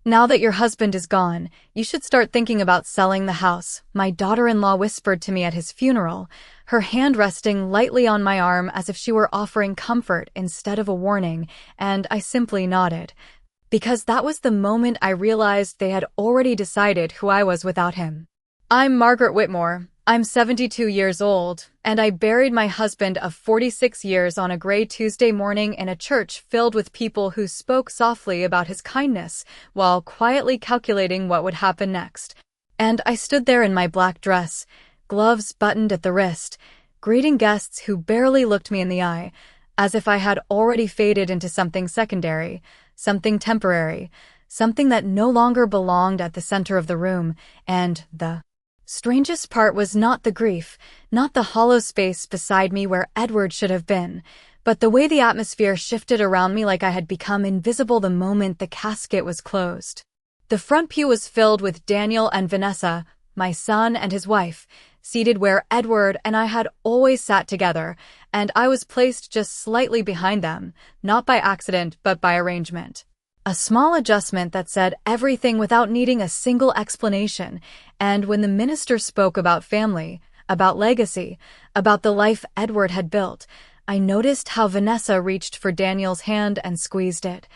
Now that your husband is gone, you should start thinking about selling the house, my daughter-in-law whispered to me at his funeral, her hand resting lightly on my arm as if she were offering comfort instead of a warning, and I simply nodded. Because that was the moment I realized they had already decided who I was without him. I'm Margaret Whitmore. I'm 72 years old, and I buried my husband of 46 years on a gray Tuesday morning in a church filled with people who spoke softly about his kindness while quietly calculating what would happen next. And I stood there in my black dress, gloves buttoned at the wrist, greeting guests who barely looked me in the eye, as if I had already faded into something secondary, something temporary, something that no longer belonged at the center of the room, and the strangest part was not the grief, not the hollow space beside me where Edward should have been, but the way the atmosphere shifted around me like I had become invisible the moment the casket was closed. The front pew was filled with Daniel and Vanessa, my son and his wife, seated where Edward and I had always sat together, and I was placed just slightly behind them, not by accident but by arrangement. A small adjustment that said everything without needing a single explanation, and when the minister spoke about family, about legacy, about the life Edward had built, I noticed how Vanessa reached for Daniel's hand and squeezed it,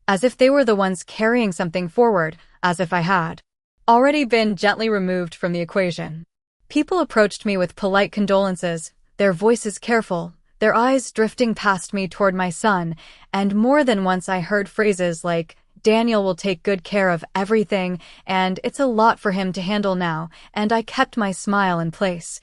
as if they were the ones carrying something forward, as if I had already been gently removed from the equation. People approached me with polite condolences, their voices careful, their eyes drifting past me toward my son, and more than once I heard phrases like, "Daniel will take good care of everything," and "It's a lot for him to handle now," and I kept my smile in place.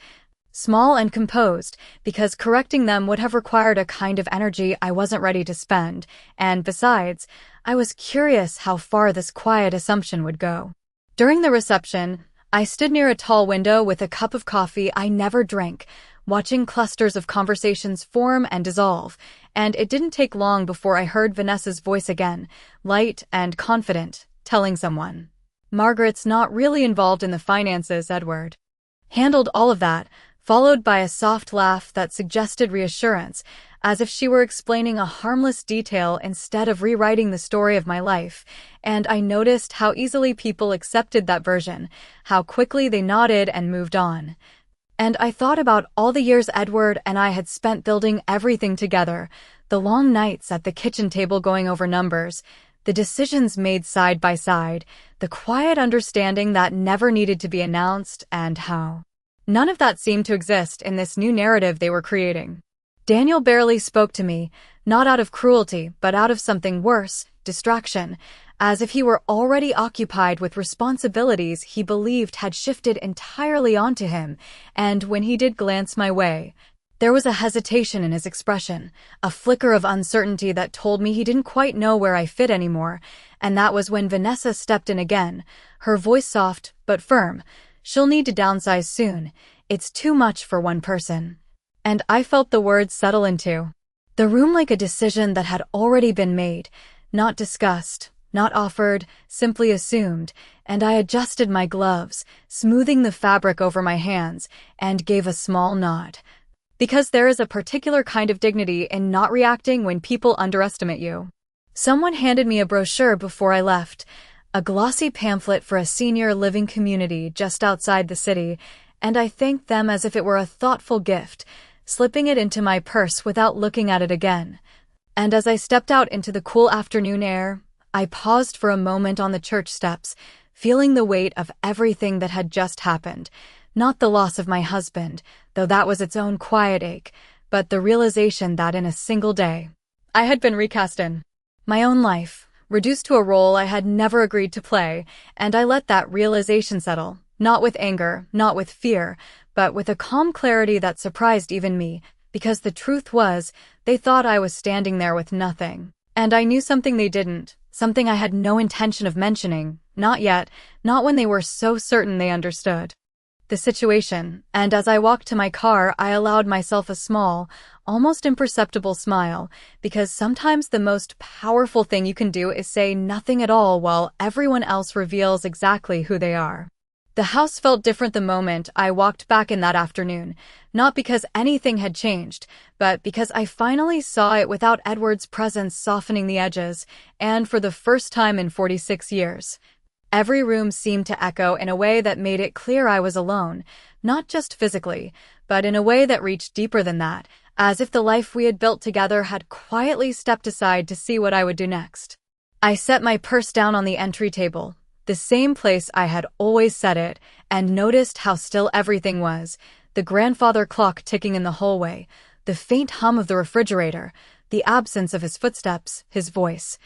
Small and composed, because correcting them would have required a kind of energy I wasn't ready to spend, and besides, I was curious how far this quiet assumption would go. During the reception, I stood near a tall window with a cup of coffee I never drank, watching clusters of conversations form and dissolve, and it didn't take long before I heard Vanessa's voice again, light and confident, telling someone, "Margaret's not really involved in the finances, Edward handled all of that," followed by a soft laugh that suggested reassurance, as if she were explaining a harmless detail instead of rewriting the story of my life, and I noticed how easily people accepted that version, how quickly they nodded and moved on. And I thought about all the years Edward and I had spent building everything together, the long nights at the kitchen table going over numbers, the decisions made side by side, the quiet understanding that never needed to be announced, and how none of that seemed to exist in this new narrative they were creating. Daniel barely spoke to me, not out of cruelty, but out of something worse, distraction, as if he were already occupied with responsibilities he believed had shifted entirely onto him, and when he did glance my way, there was a hesitation in his expression, a flicker of uncertainty that told me he didn't quite know where I fit anymore, and that was when Vanessa stepped in again, her voice soft but firm. "She'll need to downsize soon. It's too much for one person." And I felt the words settle into the room like a decision that had already been made, not discussed, not offered, simply assumed, and I adjusted my gloves, smoothing the fabric over my hands, and gave a small nod. Because there is a particular kind of dignity in not reacting when people underestimate you. Someone handed me a brochure before I left, a glossy pamphlet for a senior living community just outside the city, and I thanked them as if it were a thoughtful gift, slipping it into my purse without looking at it again. And as I stepped out into the cool afternoon air, I paused for a moment on the church steps, feeling the weight of everything that had just happened. Not the loss of my husband, though that was its own quiet ache, but the realization that in a single day, I had been recast in my own life, reduced to a role I had never agreed to play, and I let that realization settle, not with anger, not with fear, but with a calm clarity that surprised even me, because the truth was, they thought I was standing there with nothing. And I knew something they didn't, something I had no intention of mentioning, not yet, not when they were so certain they understood the situation, and as I walked to my car, I allowed myself a small, almost imperceptible smile, because sometimes the most powerful thing you can do is say nothing at all while everyone else reveals exactly who they are. The house felt different the moment I walked back in that afternoon, not because anything had changed, but because I finally saw it without Edward's presence softening the edges, and for the first time in 46 years. Every room seemed to echo in a way that made it clear I was alone, not just physically, but in a way that reached deeper than that, as if the life we had built together had quietly stepped aside to see what I would do next. I set my purse down on the entry table, the same place I had always set it, and noticed how still everything was. The grandfather clock ticking in the hallway, the faint hum of the refrigerator, the absence of his footsteps, his voice.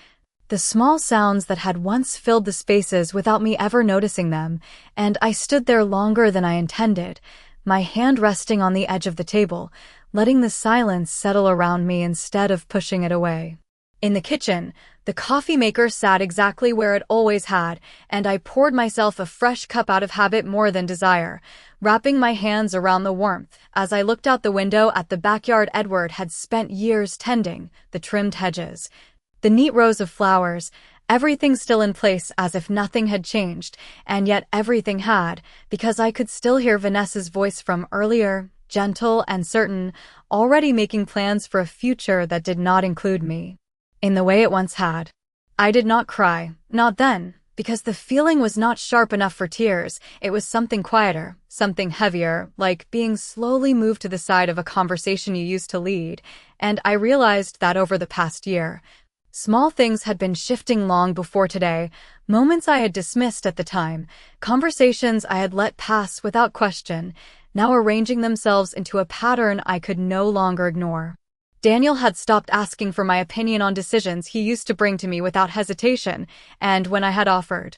The small sounds that had once filled the spaces without me ever noticing them, and I stood there longer than I intended, my hand resting on the edge of the table, letting the silence settle around me instead of pushing it away. In the kitchen, the coffee maker sat exactly where it always had, and I poured myself a fresh cup out of habit more than desire, wrapping my hands around the warmth as I looked out the window at the backyard Edward had spent years tending, the trimmed hedges, the neat rows of flowers, everything still in place as if nothing had changed, and yet everything had, because I could still hear Vanessa's voice from earlier, gentle and certain, already making plans for a future that did not include me. In the way it once had. I did not cry, not then, because the feeling was not sharp enough for tears. It was something quieter, something heavier, like being slowly moved to the side of a conversation you used to lead, and I realized that over the past year. Small things had been shifting long before today, moments I had dismissed at the time, conversations I had let pass without question, now arranging themselves into a pattern I could no longer ignore. Daniel had stopped asking for my opinion on decisions he used to bring to me without hesitation, and when I had offered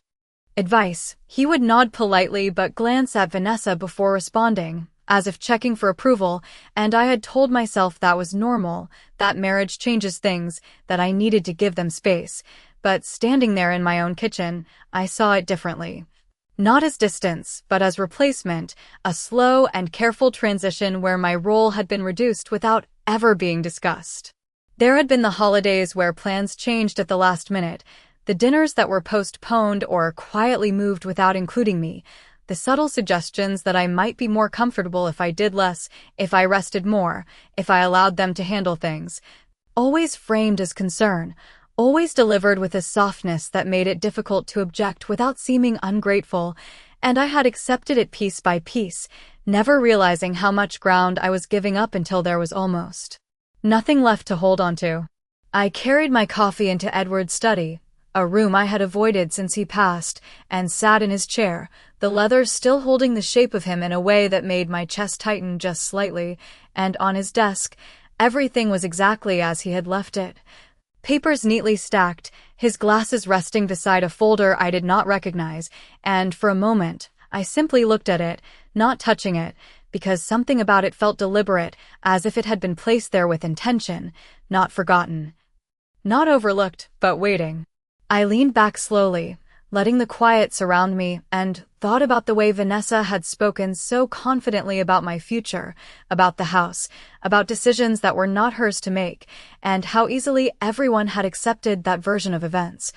advice, he would nod politely but glance at Vanessa before responding, as if checking for approval, and I had told myself that was normal, that marriage changes things, that I needed to give them space, but standing there in my own kitchen, I saw it differently. Not as distance, but as replacement, a slow and careful transition where my role had been reduced without ever being discussed. There had been the holidays where plans changed at the last minute, the dinners that were postponed or quietly moved without including me, the subtle suggestions that I might be more comfortable if I did less, if I rested more, if I allowed them to handle things. Always framed as concern, always delivered with a softness that made it difficult to object without seeming ungrateful, and I had accepted it piece by piece, never realizing how much ground I was giving up until there was almost nothing left to hold onto. I carried my coffee into Edward's study, a room I had avoided since he passed, and sat in his chair, the leather still holding the shape of him in a way that made my chest tighten just slightly, and on his desk, everything was exactly as he had left it. Papers neatly stacked, his glasses resting beside a folder I did not recognize, and for a moment, I simply looked at it, not touching it, because something about it felt deliberate, as if it had been placed there with intention, not forgotten. Not overlooked, but waiting. I leaned back slowly, letting the quiet surround me, and thought about the way Vanessa had spoken so confidently about my future, about the house, about decisions that were not hers to make, and how easily everyone had accepted that version of events.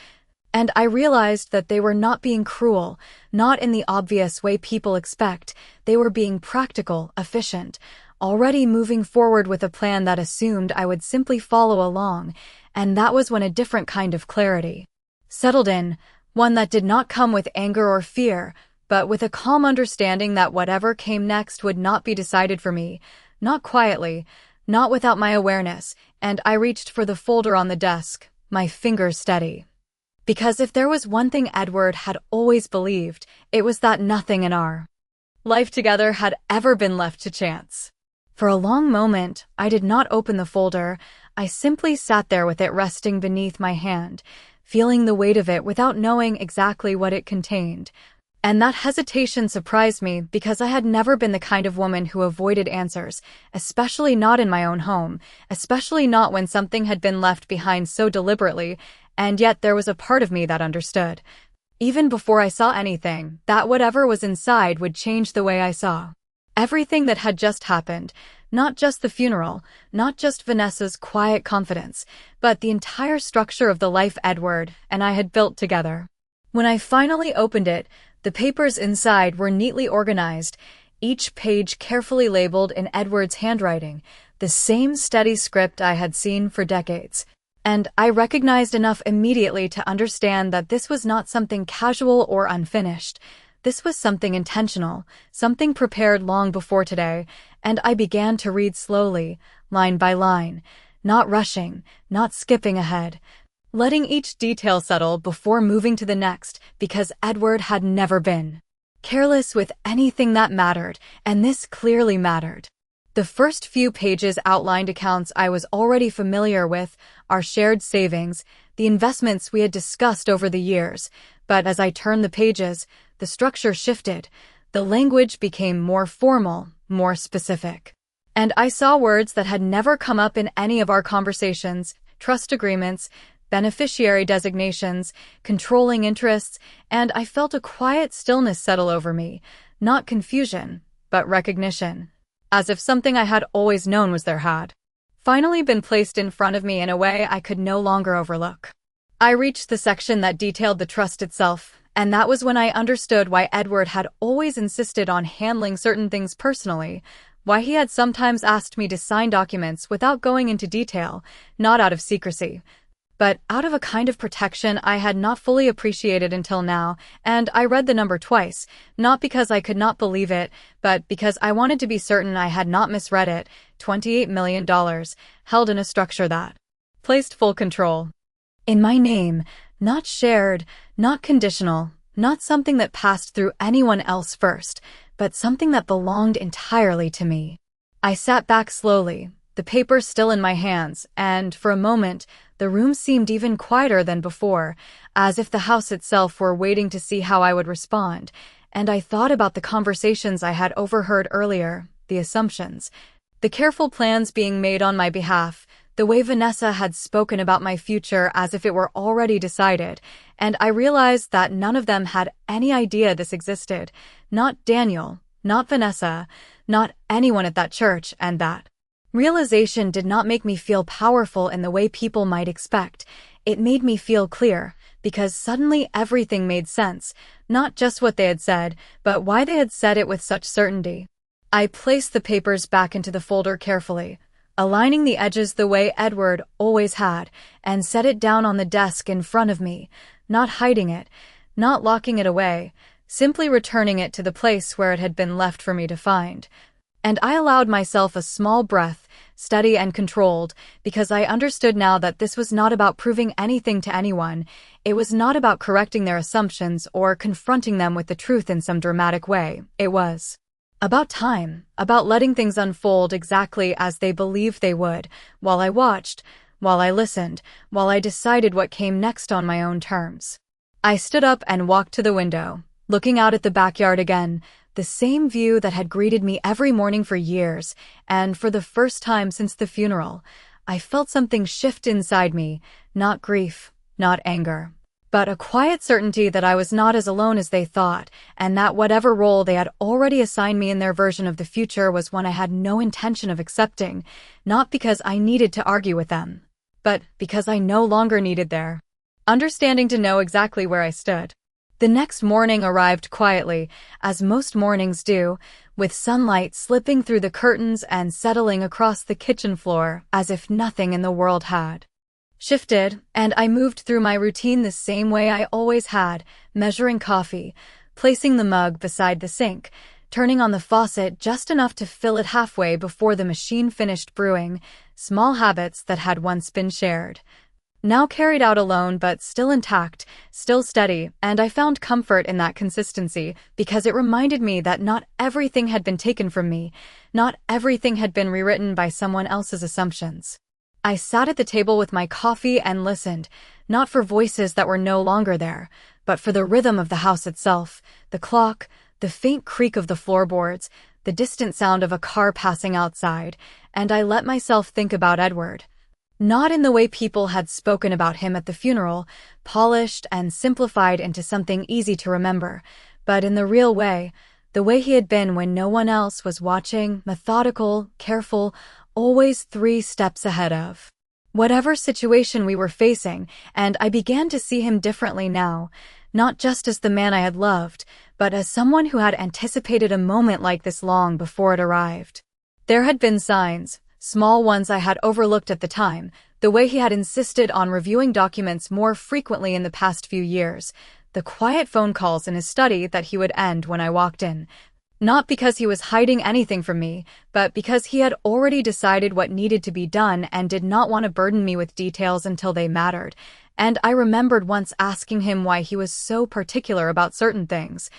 And I realized that they were not being cruel, not in the obvious way people expect. They were being practical, efficient, already moving forward with a plan that assumed I would simply follow along, and that was when a different kind of clarity settled in, one that did not come with anger or fear, but with a calm understanding that whatever came next would not be decided for me, not quietly, not without my awareness, and I reached for the folder on the desk, my fingers steady. Because if there was one thing Edward had always believed, it was that nothing in our life together had ever been left to chance. For a long moment, I did not open the folder. I simply sat there with it resting beneath my hand, feeling the weight of it without knowing exactly what it contained. And that hesitation surprised me because I had never been the kind of woman who avoided answers, especially not in my own home, especially not when something had been left behind so deliberately, and yet there was a part of me that understood. Even before I saw anything, that whatever was inside would change the way I saw everything that had just happened, not just the funeral, not just Vanessa's quiet confidence, but the entire structure of the life Edward and I had built together. When I finally opened it, the The papers inside were neatly organized, each page carefully labeled in Edward's handwriting, the same steady script I had seen for decades. And I recognized enough immediately to understand that this was not something casual or unfinished. This was something intentional, something prepared long before today, and I began to read slowly, line by line, not rushing, not skipping ahead, letting each detail settle before moving to the next, because Edward had never been careless with anything that mattered, and this clearly mattered. The first few pages outlined accounts I was already familiar with, our shared savings, the investments we had discussed over the years, but as I turned the pages, the structure shifted. The language became more formal, more specific. And I saw words that had never come up in any of our conversations: trust agreements, beneficiary designations, controlling interests, and I felt a quiet stillness settle over me, not confusion, but recognition. As if something I had always known was there had finally been placed in front of me in a way I could no longer overlook. I reached the section that detailed the trust itself, and that was when I understood why Edward had always insisted on handling certain things personally, why he had sometimes asked me to sign documents without going into detail, not out of secrecy, but out of a kind of protection I had not fully appreciated until now. And I read the number twice, not because I could not believe it, but because I wanted to be certain I had not misread it. $28 million, held in a structure that placed full control in my name, not shared, not conditional, not something that passed through anyone else first, but something that belonged entirely to me. I sat back slowly, the paper still in my hands, and for a moment, the room seemed even quieter than before, as if the house itself were waiting to see how I would respond. And I thought about the conversations I had overheard earlier, the assumptions, the careful plans being made on my behalf, the way Vanessa had spoken about my future as if it were already decided, and I realized that none of them had any idea this existed. Not Daniel, not Vanessa, not anyone at that church, and that realization did not make me feel powerful in the way people might expect. It made me feel clear, because suddenly everything made sense, not just what they had said, but why they had said it with such certainty. I placed the papers back into the folder carefully, aligning the edges the way Edward always had, and set it down on the desk in front of me, not hiding it, not locking it away, simply returning it to the place where it had been left for me to find. And I allowed myself a small breath, steady and controlled, because I understood now that this was not about proving anything to anyone. It was not about correcting their assumptions or confronting them with the truth in some dramatic way. It was about time, about letting things unfold exactly as they believed they would, while I watched, while I listened, while I decided what came next on my own terms. I stood up and walked to the window, looking out at the backyard again, the same view that had greeted me every morning for years, and for the first time since the funeral, I felt something shift inside me, not grief, not anger, but a quiet certainty that I was not as alone as they thought, and that whatever role they had already assigned me in their version of the future was one I had no intention of accepting, not because I needed to argue with them, but because I no longer needed their understanding to know exactly where I stood. The next morning arrived quietly, as most mornings do, with sunlight slipping through the curtains and settling across the kitchen floor as if nothing in the world had shifted, and I moved through my routine the same way I always had, measuring coffee, placing the mug beside the sink, turning on the faucet just enough to fill it halfway before the machine finished brewing, small habits that had once been shared, now carried out alone but still intact, still steady, and I found comfort in that consistency because it reminded me that not everything had been taken from me, not everything had been rewritten by someone else's assumptions. I sat at the table with my coffee and listened, not for voices that were no longer there, but for the rhythm of the house itself, the clock, the faint creak of the floorboards, the distant sound of a car passing outside, and I let myself think about Edward. Not in the way people had spoken about him at the funeral, polished and simplified into something easy to remember, but in the real way, the way he had been when no one else was watching, methodical, careful, always 3 steps ahead of whatever situation we were facing, and I began to see him differently now, not just as the man I had loved, but as someone who had anticipated a moment like this long before it arrived. There had been signs, small ones I had overlooked at the time, the way he had insisted on reviewing documents more frequently in the past few years, the quiet phone calls in his study that he would end when I walked in. Not because he was hiding anything from me, but because he had already decided what needed to be done and did not want to burden me with details until they mattered. And I remembered once asking him why he was so particular about certain things,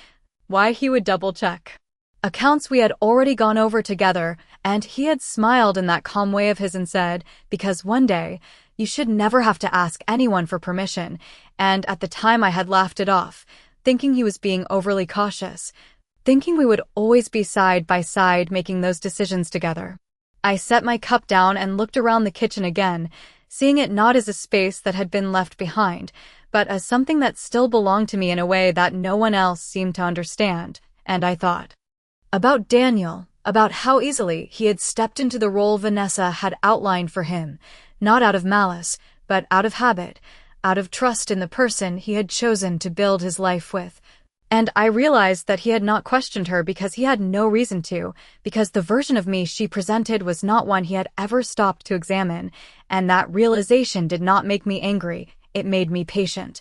why he would double-check accounts we had already gone over together, and he had smiled in that calm way of his and said, because one day, you should never have to ask anyone for permission, and at the time I had laughed it off, thinking he was being overly cautious, thinking we would always be side by side making those decisions together. I set my cup down and looked around the kitchen again, seeing it not as a space that had been left behind, but as something that still belonged to me in a way that no one else seemed to understand, and I thought about Daniel, about how easily he had stepped into the role Vanessa had outlined for him, not out of malice, but out of habit, out of trust in the person he had chosen to build his life with. And I realized that he had not questioned her because he had no reason to, because the version of me she presented was not one he had ever stopped to examine, and that realization did not make me angry, it made me patient.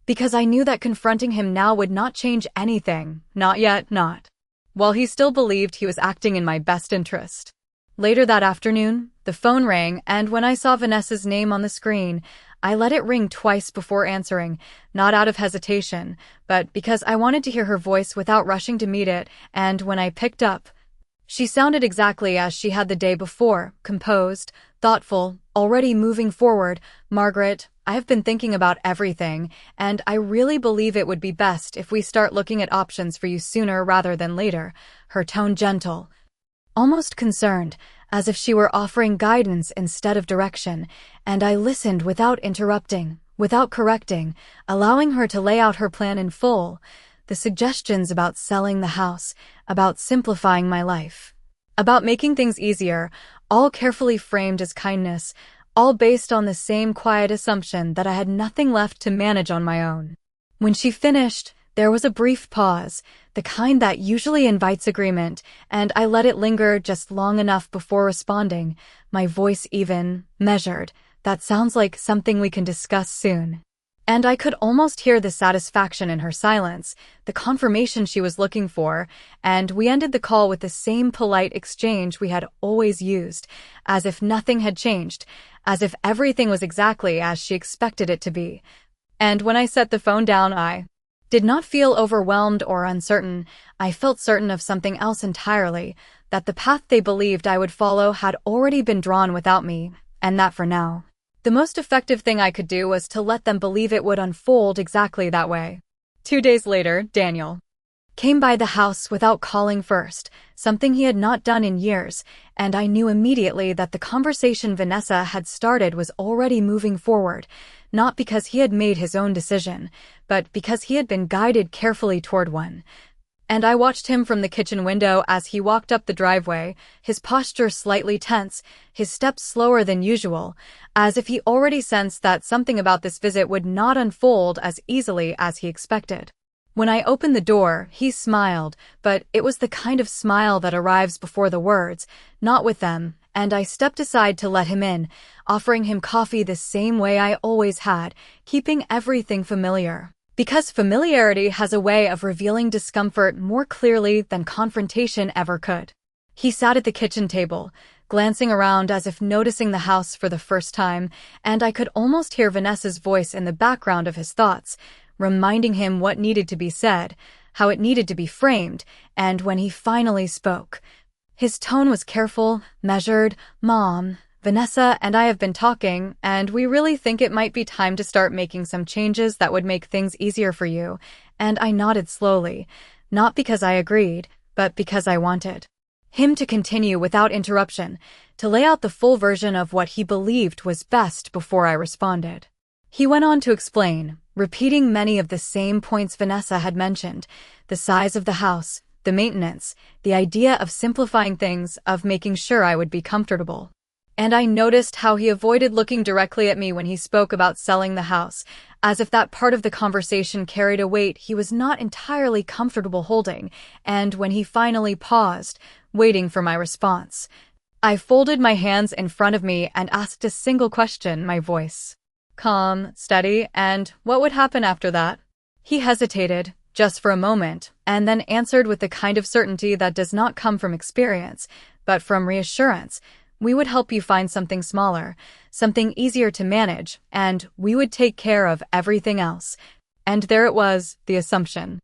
Because I knew that confronting him now would not change anything, not yet, not while he still believed he was acting in my best interest. Later that afternoon, the phone rang, and when I saw Vanessa's name on the screen, I let it ring twice before answering, not out of hesitation, but because I wanted to hear her voice without rushing to meet it, and when I picked up, she sounded exactly as she had the day before, composed, thoughtful, already moving forward. Margaret, I have been thinking about everything, and I really believe it would be best if we start looking at options for you sooner rather than later, her tone gentle, almost concerned, as if she were offering guidance instead of direction, and I listened without interrupting, without correcting, allowing her to lay out her plan in full, the suggestions about selling the house, about simplifying my life, about making things easier, all carefully framed as kindness, all based on the same quiet assumption that I had nothing left to manage on my own. When she finished, there was a brief pause, the kind that usually invites agreement, and I let it linger just long enough before responding, my voice even, measured. That sounds like something we can discuss soon. And I could almost hear the satisfaction in her silence, the confirmation she was looking for, and we ended the call with the same polite exchange we had always used, as if nothing had changed, as if everything was exactly as she expected it to be. And when I set the phone down, I did not feel overwhelmed or uncertain. I felt certain of something else entirely, that the path they believed I would follow had already been drawn without me, and that for now, the most effective thing I could do was to let them believe it would unfold exactly that way. 2 days later, Daniel came by the house without calling first, something he had not done in years, and I knew immediately that the conversation Vanessa had started was already moving forward, not because he had made his own decision, but because he had been guided carefully toward one. And I watched him from the kitchen window as he walked up the driveway, his posture slightly tense, his steps slower than usual, as if he already sensed that something about this visit would not unfold as easily as he expected. When I opened the door, he smiled, but it was the kind of smile that arrives before the words, not with them, and I stepped aside to let him in, offering him coffee the same way I always had, keeping everything familiar. Because familiarity has a way of revealing discomfort more clearly than confrontation ever could. He sat at the kitchen table, glancing around as if noticing the house for the first time, and I could almost hear Vanessa's voice in the background of his thoughts, reminding him what needed to be said, how it needed to be framed, and when he finally spoke, his tone was careful, measured. Mom, Vanessa and I have been talking, and we really think it might be time to start making some changes that would make things easier for you, and I nodded slowly, not because I agreed, but because I wanted him to continue without interruption, to lay out the full version of what he believed was best before I responded. He went on to explain, repeating many of the same points Vanessa had mentioned, the size of the house, the maintenance, the idea of simplifying things, of making sure I would be comfortable. And I noticed how he avoided looking directly at me when he spoke about selling the house, as if that part of the conversation carried a weight he was not entirely comfortable holding, and when he finally paused, waiting for my response, I folded my hands in front of me and asked a single question, my voice calm, steady, and what would happen after that? He hesitated, just for a moment, and then answered with the kind of certainty that does not come from experience, but from reassurance. We would help you find something smaller, something easier to manage, and we would take care of everything else. And there it was, the assumption.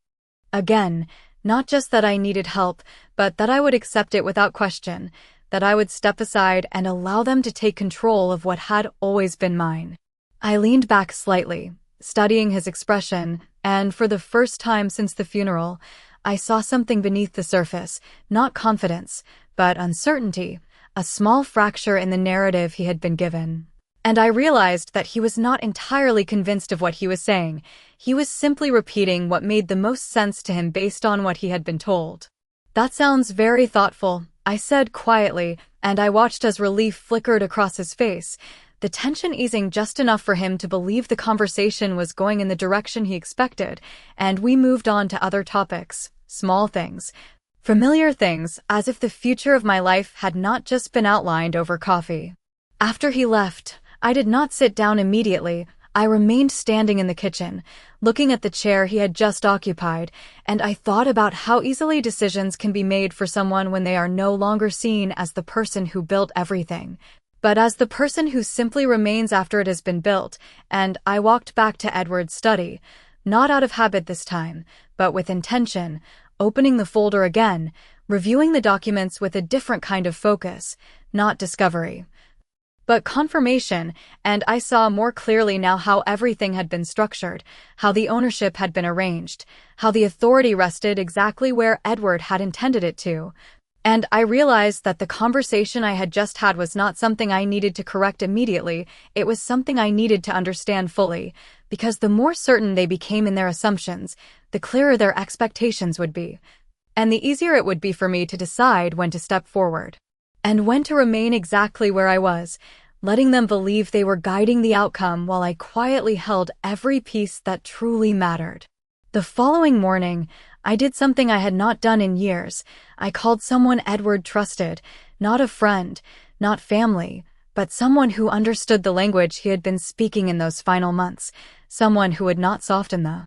Again, not just that I needed help, but that I would accept it without question, that I would step aside and allow them to take control of what had always been mine. I leaned back slightly, studying his expression, and for the first time since the funeral, I saw something beneath the surface, not confidence, but uncertainty, a small fracture in the narrative he had been given. And I realized that he was not entirely convinced of what he was saying. He was simply repeating what made the most sense to him based on what he had been told. That sounds very thoughtful, I said quietly, and I watched as relief flickered across his face, the tension easing just enough for him to believe the conversation was going in the direction he expected, and we moved on to other topics, small things, familiar things, as if the future of my life had not just been outlined over coffee. After he left, I did not sit down immediately. I remained standing in the kitchen, looking at the chair he had just occupied, and I thought about how easily decisions can be made for someone when they are no longer seen as the person who built everything, but as the person who simply remains after it has been built. And I walked back to Edward's study, not out of habit this time, but with intention, opening the folder again, reviewing the documents with a different kind of focus, not discovery, but confirmation, and I saw more clearly now how everything had been structured, how the ownership had been arranged, how the authority rested exactly where Edward had intended it to. And I realized that the conversation I had just had was not something I needed to correct immediately, it was something I needed to understand fully, because the more certain they became in their assumptions, the clearer their expectations would be, and the easier it would be for me to decide when to step forward, and when to remain exactly where I was, letting them believe they were guiding the outcome while I quietly held every piece that truly mattered. The following morning, I did something I had not done in years. I called someone Edward trusted, not a friend, not family, but someone who understood the language he had been speaking in those final months, someone who would not soften the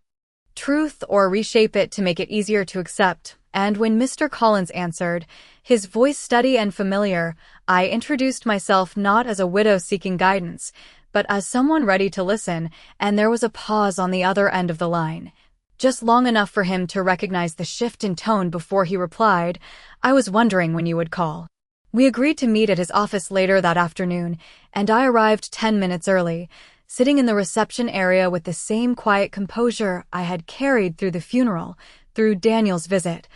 truth or reshape it to make it easier to accept. And when Mr. Collins answered, his voice steady and familiar, I introduced myself not as a widow seeking guidance, but as someone ready to listen, and there was a pause on the other end of the line, just long enough for him to recognize the shift in tone before he replied, I was wondering when you would call. We agreed to meet at his office later that afternoon, and I arrived 10 minutes early, sitting in the reception area with the same quiet composure I had carried through the funeral, through Daniel's visit,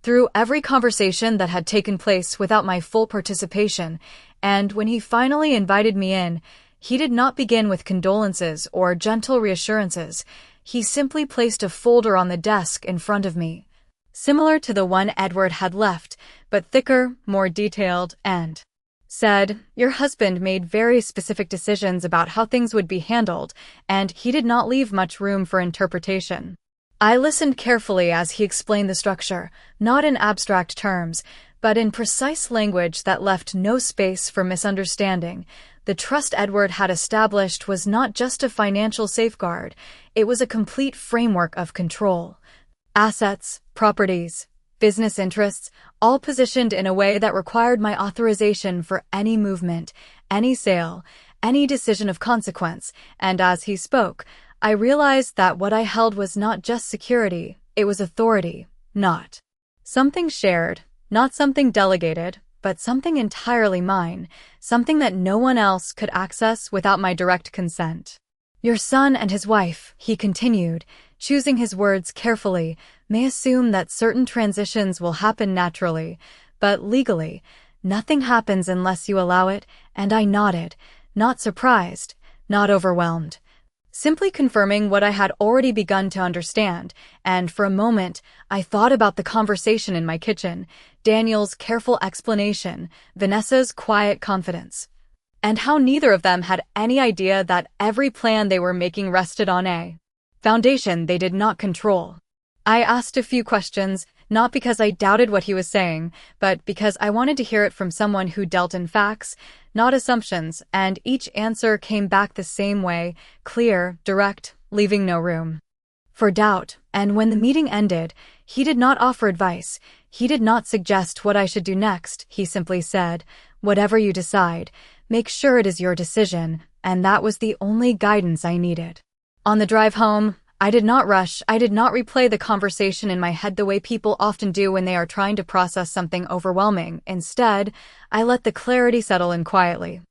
through every conversation that had taken place without my full participation. And when he finally invited me in, he did not begin with condolences or gentle reassurances. He simply placed a folder on the desk in front of me, similar to the one Edward had left, but thicker, more detailed, and said, Your husband made very specific decisions about how things would be handled, and he did not leave much room for interpretation. I listened carefully as he explained the structure, not in abstract terms, but in precise language that left no space for misunderstanding. The trust Edward had established was not just a financial safeguard, it was a complete framework of control. Assets, properties, business interests, all positioned in a way that required my authorization for any movement, any sale, any decision of consequence, and as he spoke, I realized that what I held was not just security, it was authority, not something shared, not something delegated, but something entirely mine, something that no one else could access without my direct consent. Your son and his wife, he continued, choosing his words carefully, may assume that certain transitions will happen naturally, but legally, nothing happens unless you allow it, and I nodded, not surprised, not overwhelmed, simply confirming what I had already begun to understand, and for a moment, I thought about the conversation in my kitchen, Daniel's careful explanation, Vanessa's quiet confidence. and how neither of them had any idea that every plan they were making rested on a foundation they did not control. I asked a few questions, not because I doubted what he was saying, but because I wanted to hear it from someone who dealt in facts, not assumptions, and each answer came back the same way, clear, direct, leaving no room for doubt. And when the meeting ended, he did not offer advice. He did not suggest what I should do next. He simply said, "Whatever you decide, make sure it is your decision," and that was the only guidance I needed. On the drive home, I did not rush. I did not replay the conversation in my head the way people often do when they are trying to process something overwhelming. Instead, I let the clarity settle in quietly.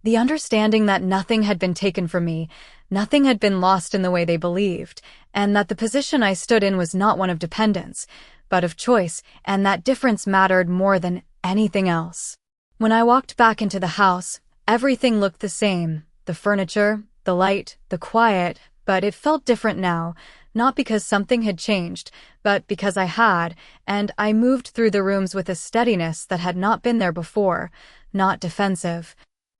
The understanding that nothing had been taken from me, nothing had been lost in the way they believed, and that the position I stood in was not one of dependence, but of choice, and that difference mattered more than anything else. When I walked back into the house, everything looked the same, the furniture, the light, the quiet, but it felt different now, not because something had changed, but because I had, and I moved through the rooms with a steadiness that had not been there before, not defensive,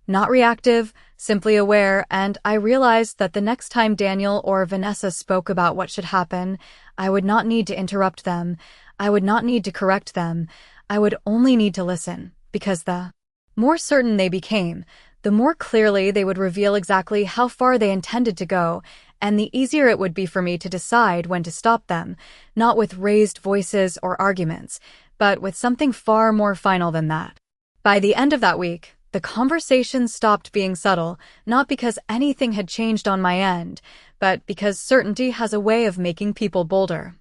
not reactive, simply aware, and I realized that the next time Daniel or Vanessa spoke about what should happen, I would not need to interrupt them, I would not need to correct them, I would only need to listen, because the more certain they became, the more clearly they would reveal exactly how far they intended to go, and the easier it would be for me to decide when to stop them, not with raised voices or arguments, but with something far more final than that. By the end of that week, the conversation stopped being subtle, not because anything had changed on my end, but because certainty has a way of making people bolder.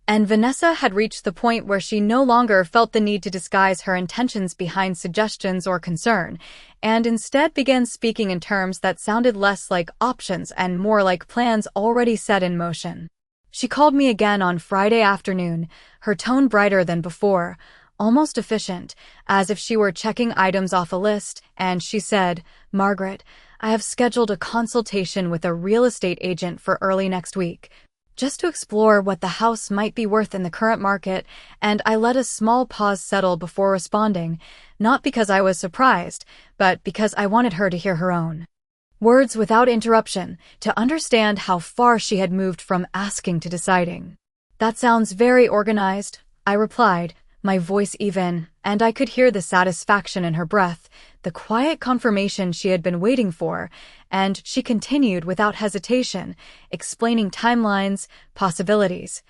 And Vanessa had reached the point where she no longer felt the need to disguise her intentions behind suggestions or concern, and instead began speaking in terms that sounded less like options and more like plans already set in motion. She called me again on Friday afternoon, her tone brighter than before, almost efficient, as if she were checking items off a list, and she said, "Margaret, I have scheduled a consultation with a real estate agent for early next week, just to explore what the house might be worth in the current market," and I let a small pause settle before responding, not because I was surprised, but because I wanted her to hear her own words without interruption, to understand how far she had moved from asking to deciding. "That sounds very organized," I replied, my voice even, and I could hear the satisfaction in her breath, the quiet confirmation she had been waiting for, and she continued without hesitation, explaining timelines, possibilities,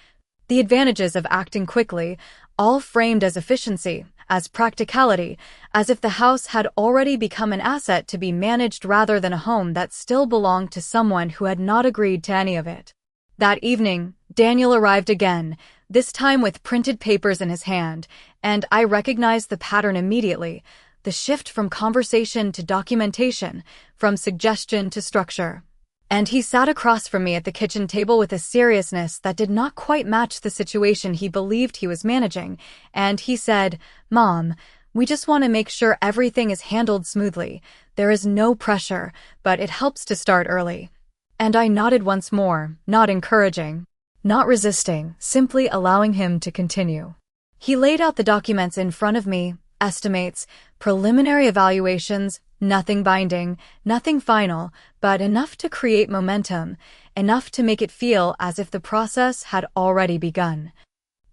the advantages of acting quickly, all framed as efficiency, as practicality, as if the house had already become an asset to be managed rather than a home that still belonged to someone who had not agreed to any of it. That evening, Daniel arrived again, this time with printed papers in his hand, and I recognized the pattern immediately, the shift from conversation to documentation, from suggestion to structure. And he sat across from me at the kitchen table with a seriousness that did not quite match the situation he believed he was managing, and he said, "Mom, we just want to make sure everything is handled smoothly. There is no pressure, but it helps to start early." And I nodded once more, not encouraging, not resisting, simply allowing him to continue. He laid out the documents in front of me, estimates, preliminary evaluations, nothing binding, nothing final, but enough to create momentum, enough to make it feel as if the process had already begun.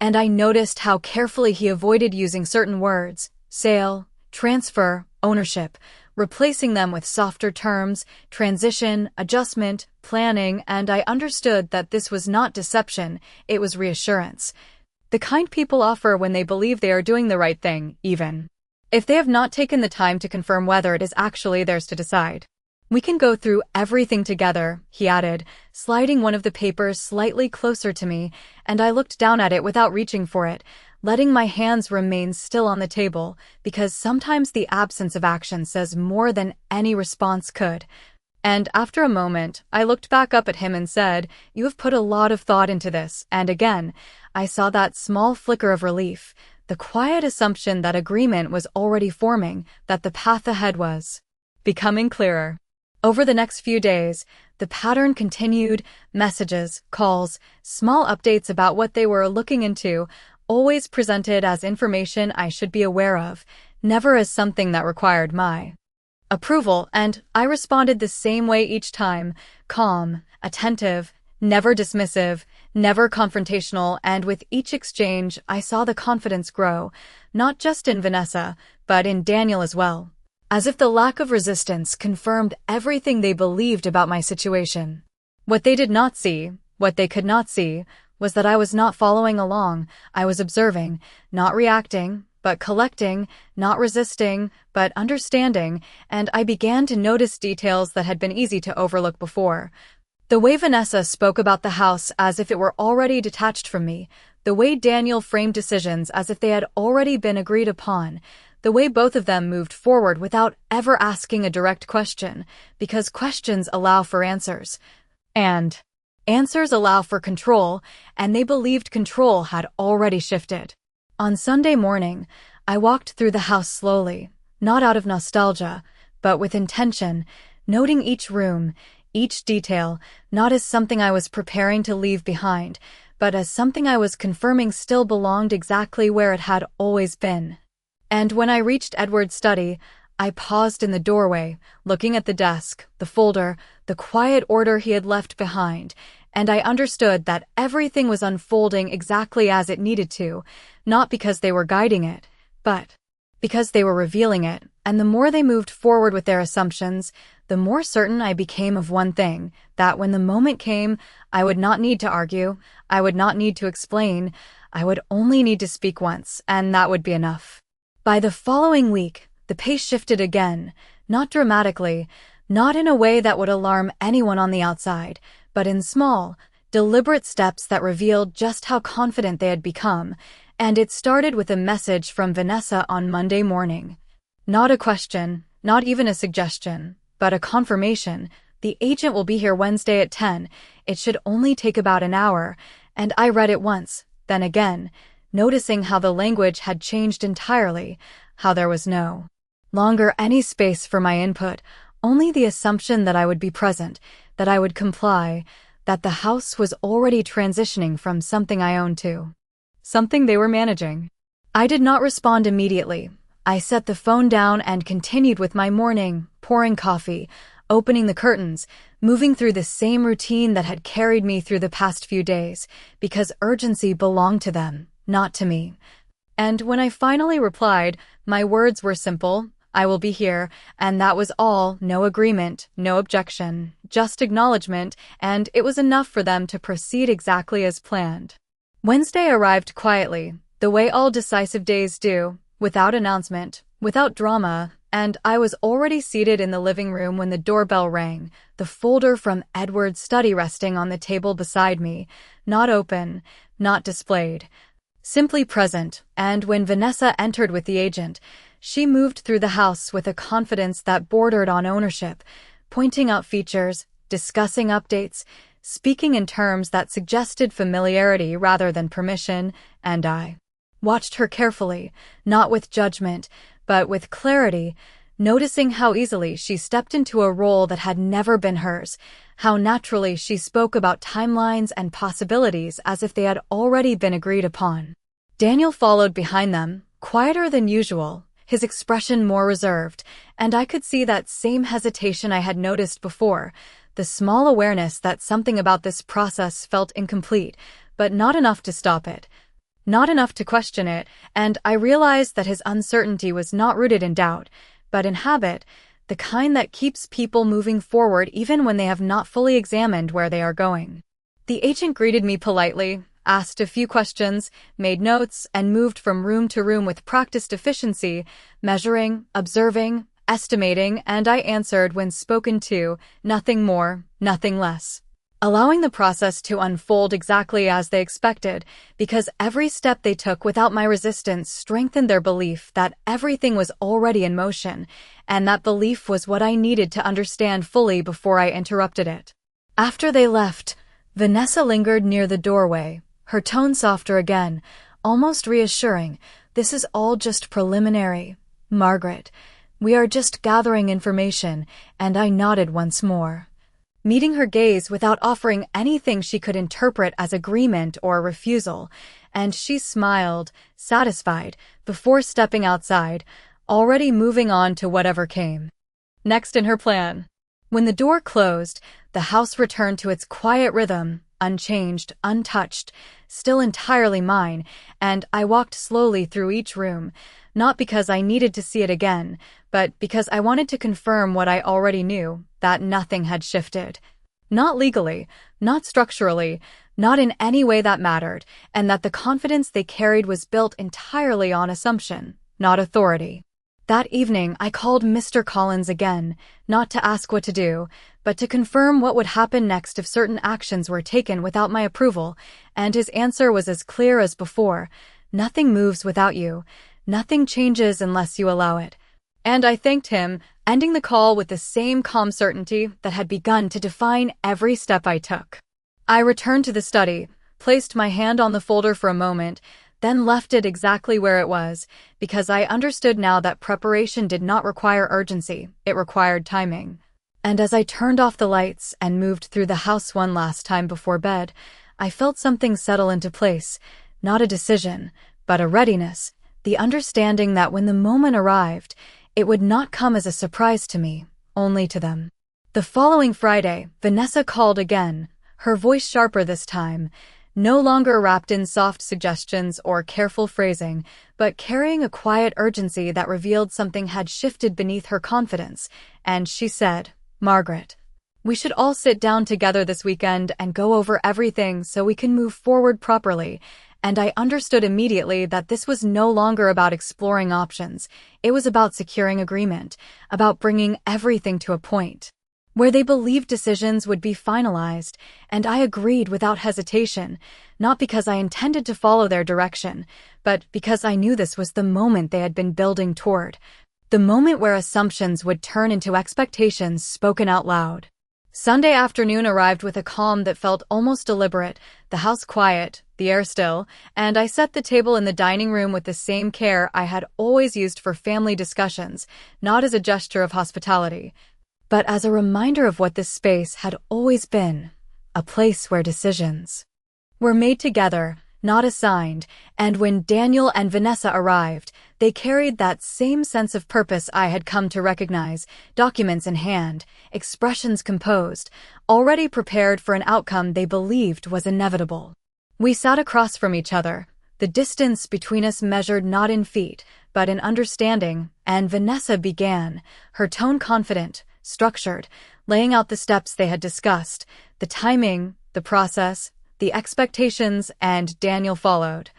And I noticed how carefully he avoided using certain words: sale, transfer, ownership, replacing them with softer terms, transition, adjustment, planning, and I understood that this was not deception, it was reassurance. The kind people offer when they believe they are doing the right thing, even if they have not taken the time to confirm whether it is actually theirs to decide. "We can go through everything together," he added, sliding one of the papers slightly closer to me, and I looked down at it without reaching for it, letting my hands remain still on the table, because sometimes the absence of action says more than any response could. And after a moment, I looked back up at him and said, "You have put a lot of thought into this," and again, I saw that small flicker of relief, the quiet assumption that agreement was already forming, that the path ahead was becoming clearer. Over the next few days, the pattern continued: messages, calls, small updates about what they were looking into, always presented as information I should be aware of, never as something that required my approval, and I responded the same way each time, calm, attentive, never dismissive, never confrontational, and with each exchange I saw the confidence grow, not just in Vanessa, but in Daniel as well. As if the lack of resistance confirmed everything they believed about my situation. What they did not see, what they could not see, was that I was not following along. I was observing, not reacting, but collecting, not resisting, but understanding, and I began to notice details that had been easy to overlook before. The way Vanessa spoke about the house as if it were already detached from me, the way Daniel framed decisions as if they had already been agreed upon, the way both of them moved forward without ever asking a direct question, because questions allow for answers. And answers allow for control, and they believed control had already shifted. On Sunday morning, I walked through the house slowly, not out of nostalgia, but with intention, noting each room, each detail, not as something I was preparing to leave behind, but as something I was confirming still belonged exactly where it had always been. And when I reached Edward's study, I paused in the doorway, looking at the desk, the folder, the quiet order he had left behind, and I understood that everything was unfolding exactly as it needed to, not because they were guiding it, but because they were revealing it, and the more they moved forward with their assumptions, the more certain I became of one thing, that when the moment came, I would not need to argue, I would not need to explain, I would only need to speak once, and that would be enough. By the following week, the pace shifted again, not dramatically, not in a way that would alarm anyone on the outside, but in small, deliberate steps that revealed just how confident they had become, and it started with a message from Vanessa on Monday morning. Not a question, not even a suggestion, but a confirmation. The agent will be here Wednesday at 10. It should only take about an hour, and I read it once, then again, noticing how the language had changed entirely, how there was no longer any space for my input, only the assumption that I would be present, that I would comply, that the house was already transitioning from something I owned to something they were managing. I did not respond immediately. I set the phone down and continued with my morning, pouring coffee, opening the curtains, moving through the same routine that had carried me through the past few days, because urgency belonged to them, not to me. And when I finally replied, my words were simple, I will be here, and that was all, no agreement, no objection, just acknowledgement, and it was enough for them to proceed exactly as planned. Wednesday arrived quietly, the way all decisive days do, without announcement, without drama, and I was already seated in the living room when the doorbell rang, the folder from Edward's study resting on the table beside me, not open, not displayed, simply present, and when Vanessa entered with the agent, she moved through the house with a confidence that bordered on ownership, pointing out features, discussing updates, speaking in terms that suggested familiarity rather than permission, and I watched her carefully, not with judgment, but with clarity, noticing how easily she stepped into a role that had never been hers, how naturally she spoke about timelines and possibilities as if they had already been agreed upon. Daniel followed behind them, quieter than usual, his expression more reserved, and I could see that same hesitation I had noticed before, the small awareness that something about this process felt incomplete, but not enough to stop it, not enough to question it, and I realized that his uncertainty was not rooted in doubt, but in habit, the kind that keeps people moving forward even when they have not fully examined where they are going. The agent greeted me politely, asked a few questions, made notes, and moved from room to room with practiced efficiency, measuring, observing, estimating, and I answered when spoken to, nothing more, nothing less. Allowing the process to unfold exactly as they expected, because every step they took without my resistance strengthened their belief that everything was already in motion, and that belief was what I needed to understand fully before I interrupted it. After they left, Vanessa lingered near the doorway, her tone softer again, almost reassuring. This is all just preliminary, Margaret. We are just gathering information, and I nodded once more, meeting her gaze without offering anything she could interpret as agreement or refusal, and she smiled, satisfied, before stepping outside, already moving on to whatever came. next in her plan. When the door closed, the house returned to its quiet rhythm, unchanged, untouched, still entirely mine, and I walked slowly through each room, not because I needed to see it again, but because I wanted to confirm what I already knew, that nothing had shifted. Not legally, not structurally, not in any way that mattered, and that the confidence they carried was built entirely on assumption, not authority. That evening, I called Mr. Collins again, not to ask what to do, but to confirm what would happen next if certain actions were taken without my approval, and his answer was as clear as before: nothing moves without you, nothing changes unless you allow it. And I thanked him, ending the call with the same calm certainty that had begun to define every step I took. I returned to the study, placed my hand on the folder for a moment, then left it exactly where it was, because I understood now that preparation did not require urgency, it required timing. And as I turned off the lights and moved through the house one last time before bed, I felt something settle into place, not a decision, but a readiness, the understanding that when the moment arrived, it would not come as a surprise to me, only to them. The following Friday, Vanessa called again, her voice sharper this time, no longer wrapped in soft suggestions or careful phrasing, but carrying a quiet urgency that revealed something had shifted beneath her confidence, and she said, "Margaret, we should all sit down together this weekend and go over everything so we can move forward properly." And I understood immediately that this was no longer about exploring options. It was about securing agreement, about bringing everything to a point where they believed decisions would be finalized, and I agreed without hesitation, not because I intended to follow their direction, but because I knew this was the moment they had been building toward, the moment where assumptions would turn into expectations spoken out loud. Sunday afternoon arrived with a calm that felt almost deliberate, the house quiet, the air still, and I set the table in the dining room with the same care I had always used for family discussions, not as a gesture of hospitality, but as a reminder of what this space had always been, a place where decisions were made together, not assigned, and when Daniel and Vanessa arrived, they carried that same sense of purpose I had come to recognize, documents in hand, expressions composed, already prepared for an outcome they believed was inevitable. We sat across from each other, the distance between us measured not in feet, but in understanding, and Vanessa began, her tone confident, structured, laying out the steps they had discussed, the timing, the process, the expectations, and Daniel followed,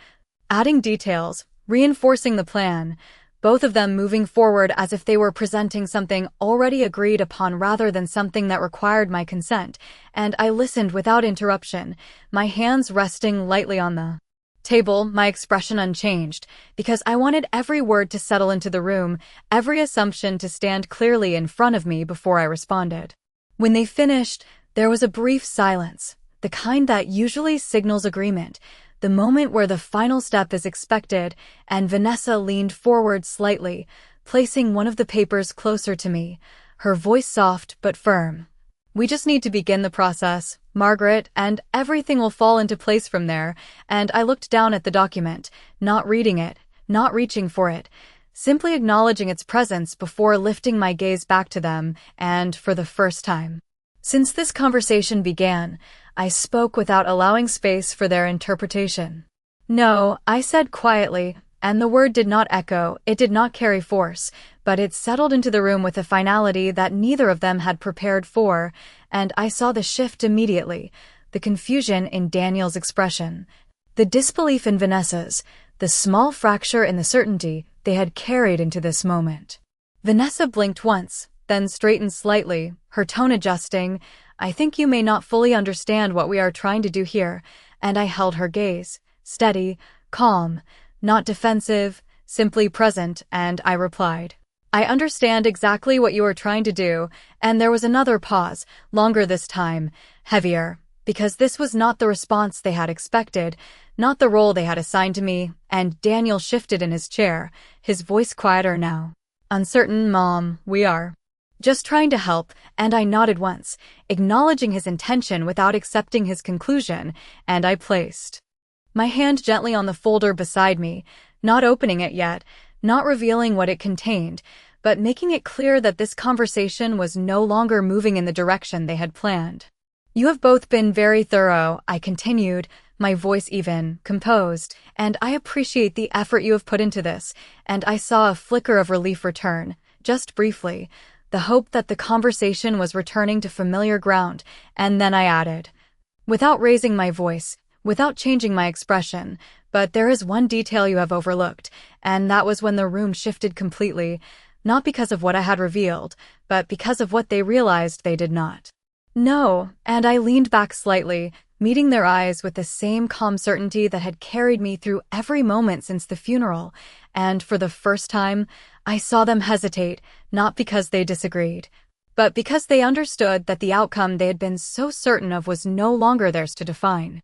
adding details, reinforcing the plan, both of them moving forward as if they were presenting something already agreed upon rather than something that required my consent, and I listened without interruption, my hands resting lightly on the table, my expression unchanged, because I wanted every word to settle into the room, every assumption to stand clearly in front of me before I responded. When they finished, there was a brief silence, the kind that usually signals agreement, the moment where the final step is expected, and Vanessa leaned forward slightly, placing one of the papers closer to me, her voice soft but firm. "We just need to begin the process, Margaret, and everything will fall into place from there." And I looked down at the document, not reading it, not reaching for it, simply acknowledging its presence before lifting my gaze back to them, and for the first time since this conversation began, I spoke without allowing space for their interpretation. "No," I said quietly, and the word did not echo, it did not carry force, but it settled into the room with a finality that neither of them had prepared for, and I saw the shift immediately, the confusion in Daniel's expression, the disbelief in Vanessa's, the small fracture in the certainty they had carried into this moment. Vanessa blinked once, then straightened slightly, her tone adjusting. "I think you may not fully understand what we are trying to do here," and I held her gaze, steady, calm, not defensive, simply present, and I replied, "I understand exactly what you are trying to do," and there was another pause, longer this time, heavier, because this was not the response they had expected, not the role they had assigned to me, and Daniel shifted in his chair, his voice quieter now. "Uncertain, Mom, we are just trying to help," and I nodded once, acknowledging his intention without accepting his conclusion, and I placed my hand gently on the folder beside me, not opening it yet, not revealing what it contained, but making it clear that this conversation was no longer moving in the direction they had planned. "You have both been very thorough," I continued, my voice even, composed, "and I appreciate the effort you have put into this," and I saw a flicker of relief return, just briefly, the hope that the conversation was returning to familiar ground, and then I added, without raising my voice, without changing my expression, "but there is one detail you have overlooked, and that was when the room shifted completely, not because of what I had revealed, but because of what they realized they did not." "No," and I leaned back slightly, meeting their eyes with the same calm certainty that had carried me through every moment since the funeral, and for the first time, I saw them hesitate, not because they disagreed, but because they understood that the outcome they had been so certain of was no longer theirs to define.